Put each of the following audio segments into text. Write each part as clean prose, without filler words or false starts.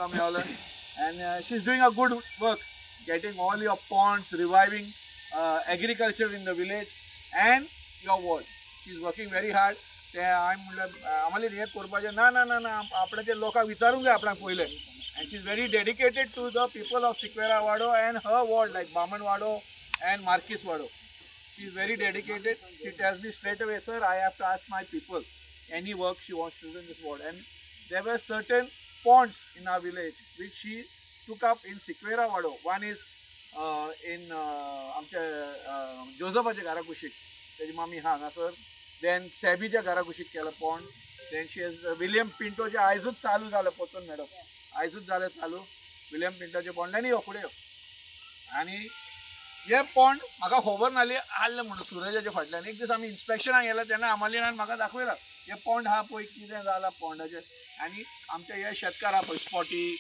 म्हाका मेळ्ळो and she is doing a good work getting all your ponds, reviving agriculture in the village and your ward. She is working very hard. ते हांवें म्हणलें आम्हाला हें करपाचें ना ना ना ना आपणें ते लोकांक विचारूंक जाय आपणाक पयलें. And she is very dedicated to the people of Siqueira Wado and her ward like Baman Wado and Marquis Wado. She is very dedicated. She tells me straight away, sir, I have to ask my people any work she wants to do in this ward. And there were certain ponds in our village which she took up in Siqueira Wado. One is in आमच्या जोझफाच्या घरा कुशीक तेजी मामी हांगासर. Then सॅबीच्या घरा कुशीक केलं pond. Then she has William पिंटोचे आयजूच चालू झालं पोतून मॅडम. आयजूच झालं चालू विलियम पिंटोचे पॉन्ड आनी फुडें आनी हे पॉन्ड म्हाका खबर नासली आसलें म्हणून सुरजाच्या फाटल्यान. एक दीस आमी इन्स्पेक्शनाक गेले तेन्ना आमाल्यान म्हाका दाखयलां हे पॉन्ड आहा पळय कितें जालां पॉन्डाचें. आनी आमचे हे शेतकार आहा पळय स्पॉटी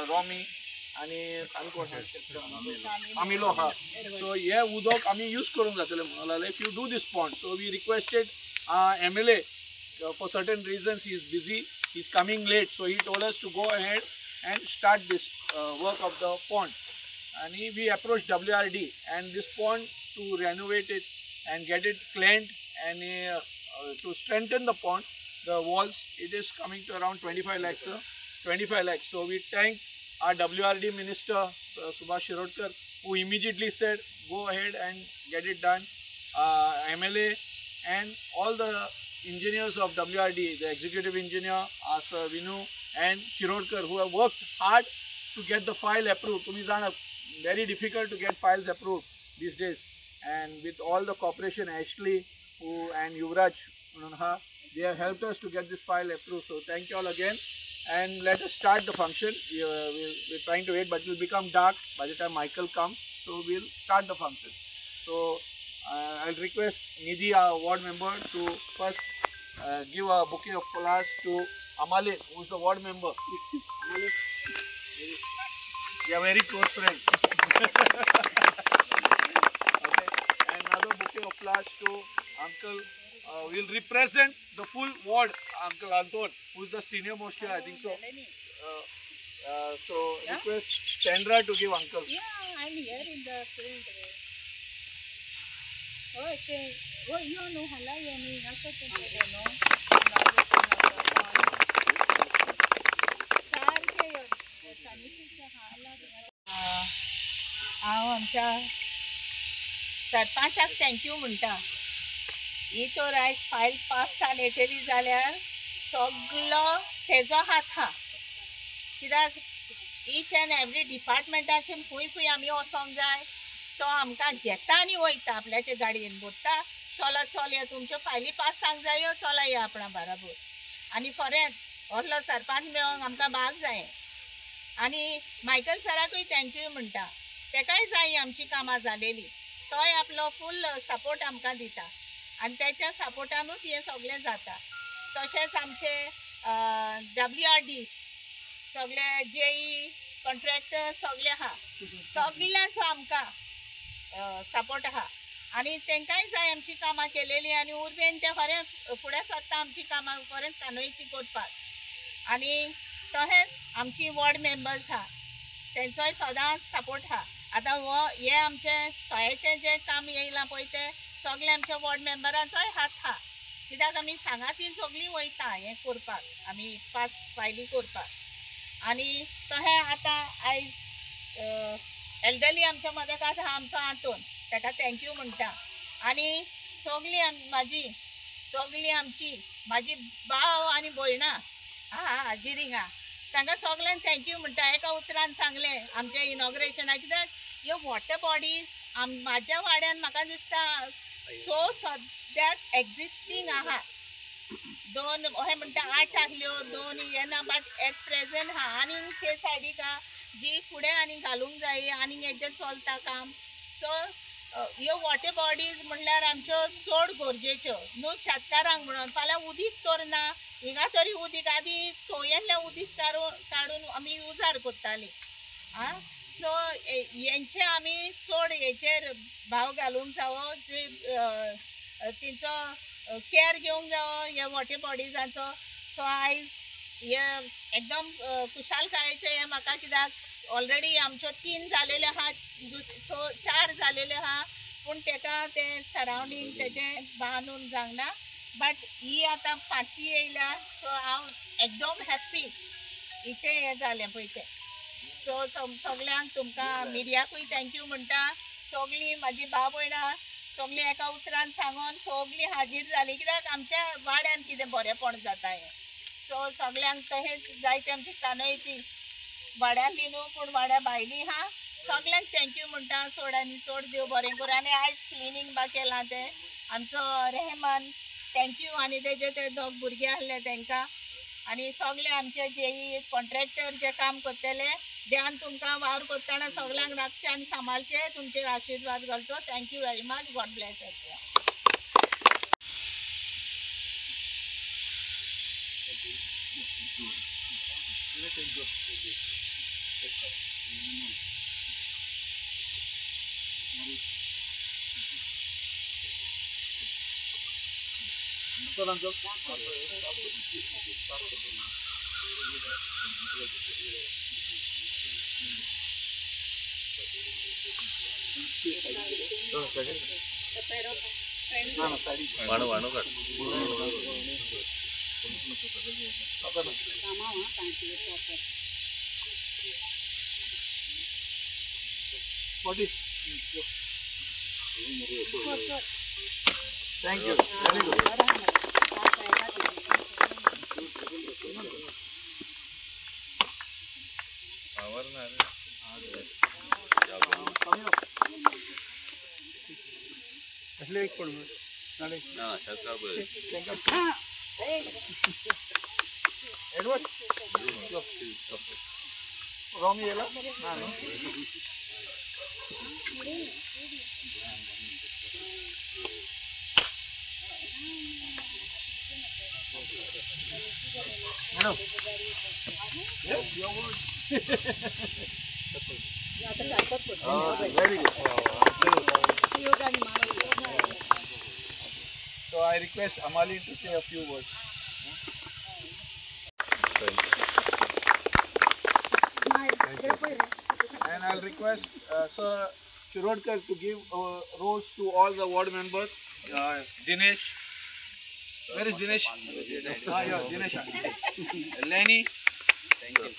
रॉमी आनी आमिलो आहा सो हे उदक आमी यूज करूंक जातलें म्हणून लागलें if you do this pond. So we requested MLA for certain reasons he is busy, he is coming late, so he told us to go ahead and start this work of the pond. And we approached WRD and this pond to renovate it and get it cleaned and to strengthen the pond, the walls, it is coming to around 25 lakhs, sir. 25 lakhs. So we thank our WRD minister Subhash Shirodkar, who immediately said go ahead and get it done. MLA and all the engineers of WRD, the executive engineer, Sir Vinu and Shirodkar, who have worked hard to get the file approved. To me, it's very difficult to get files approved these days. And with all the cooperation, Ashley and Yuvraj, they have helped us to get this file approved. So thank you all again. And let us start the function. We're trying to wait, but it will become dark by the time Michael comes. So we'll start the function. So I'll request Nidhi, our ward member, to first give a bouquet of flowers to Amalit, who is the ward member. Amalit, we are very close friends. Okay. And another bouquet of flowers to Uncle. Will represent the full ward, Uncle Anton, who is the senior most here, I think so. So request Sandra to give Uncle. Yeah, I'm here in the field. Okay. Oh, you know, hello, you know, I'm going to know. हांव आमच्या सरपंचाक thank you म्हणटा. ही तर आयज file पास जावन येतली जाल्यार सगळो तेजो हात हा. कित्याक ईच एंड एवरी डिपार्टमेंटाच्यान खंय आमी वचोंक जाय तो आमकां घेता आनी वयता आपल्याचे गाडयेन बोडटा. चला चल या तुमच्यो फायली पास जावंक जायो, चला या आपणा बराबर. आनी फरेंच असलो सरपंच मेळोंक आमकां भाग जाय. आनी मायकल सराकूय थँक्यू म्हणटा. तेकाय जाय आमची कामां जालेली. तोय आपलो फूल सपोर्ट आमकां दिता आनी तेच्या सपोर्टानूच हें सगळें जाता. तशेंच आमचे WRD सगळे JE कॉन्ट्रॅक्टर सगळे आहा, सगळ्यांचो आमकां सपोर्ट आहा. आनी तेंकाय जाय आमची कामां केलेली आनी उर्बेन ते खरें फुडें सरता आमची कामां खरेंच कानोयची करपाक. आनी तशेंच आमची वॉर्ड मेंबर्स आहा तेंचोय सदांच सपोर्ट आहा. आतां हे आमचें थंयचें जें काम येयलां पळय तें सगळे आमच्या वॉर्ड मेंबरांचोय हात आहा. कित्याक आमी सांगातीन सगळीं वयता हें करपाक, आमी पास फायली करपाक. आनी तशें आतां आयज एल्डरली आमच्या मदकांत आहा आमचो आंतोन, ताका थँक्यू म्हणटा. आनी सगळीं म्हाजी भाव आनी भयणां आहा जिरिंगा, तांकां सगळ्यांक थँक्यू म्हणटा. एका उतरान सांगलें आमच्या इनॉग्रेशनाक. कित्याक ह्यो वॉटर बॉडीज म्हाज्या वाड्यान म्हाका दिसता सो सद्याक एक्जिस्टींग आहा. 2 अशें म्हणटा 8 आहल्यो, 2 येना, बट एट प्रेझेंट आहा. आनीक ते सायडीक आहा जी फुडें आनीक घालूंक जाय आनीक हेजें चलता काम. सो ह्यो वॉटर बॉडीज म्हणल्यार आमच्यो चड गरजेच्यो न्हू शेतकारांक म्हणून. फाल्यां उदीक तर ना, हिंगा तरी उदीक आदी तोयेल्लें उदीक काडून आमी उजार करतालीं. सो हेंचे आमी चड हेचेर भाव घालूंक जावो, तेंचो केअर घेवंक जावो ह्या वॉटर बॉडीजांचो. सो आयज हे एकदम खुशाल काळेचे हे म्हाका कित्याक ऑलरेडी आमच्यो 3 जालेले आहा 4 जालेले आहा पूण तेका ते सरावंडींग तेजे बांदून जावना बट ही आतां 5वी येयल्या सो हांव एकदम हॅप्पी हिचे हे जालें पळय तें सो सगल्यांक तुमकां मिडियाकूय थँक्यू म्हणटा सगलीं म्हाजी भाव भयणां सगलीं एका उतरान सांगून सगलीं हाजीर जालीं कित्याक आमच्या वाड्यान कितें बरेंपण जाता हें सो सगल्यांक तशेंच जायते आमची कानोयेची वाड्यांतली न्हू पूण वाड्या भायलीं आहा सगल्यांक थँक्यू म्हणटा चड आनी चड देव बरें करूं आनी आयज क्लिनींग बा केलां तें आमचो रेहमान थँक्यू आनी तेजे ते दोग भुरगे आहले तांकां आनी सगळे आमचे जे कॉन्ट्रॅक्टर जे काम करतले देवान तुमकां वावर करतना सगल्यांक राखचे आनी सांबाळचे तुमचे आशिर्वाद घालचो thank you very much God bless everyone. Thank you. Very good. Edward, Romy yela? No. Hello. Yes, your word. Very good. So I request Amali to say a few words. And I'll request Sir Shirodkar to give a rose to all the ward members. Dinesh. Where is Dinesh? Yeah, Dinesh. Lenny. Thank you.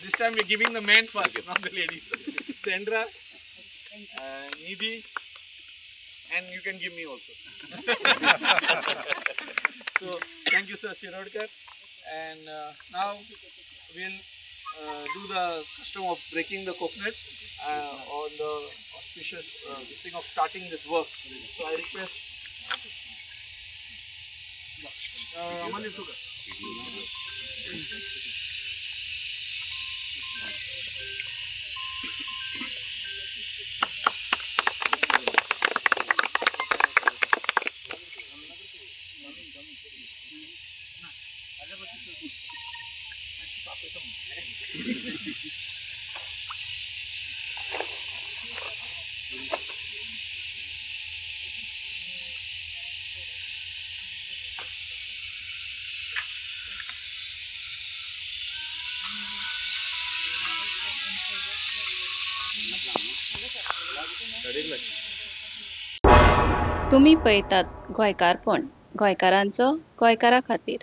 This time we're giving the men first, not the ladies. Sandra. Nidhi. And you can give me also. So, thank you, Sir Shirodkar. And now we'll do the custom of breaking the coconut on the auspicious thing of starting this work. So, I request Amali Sugar. तुम्ही पळयतात गोंयकारपण गोंयकारांचो गोंयकारा खातीर.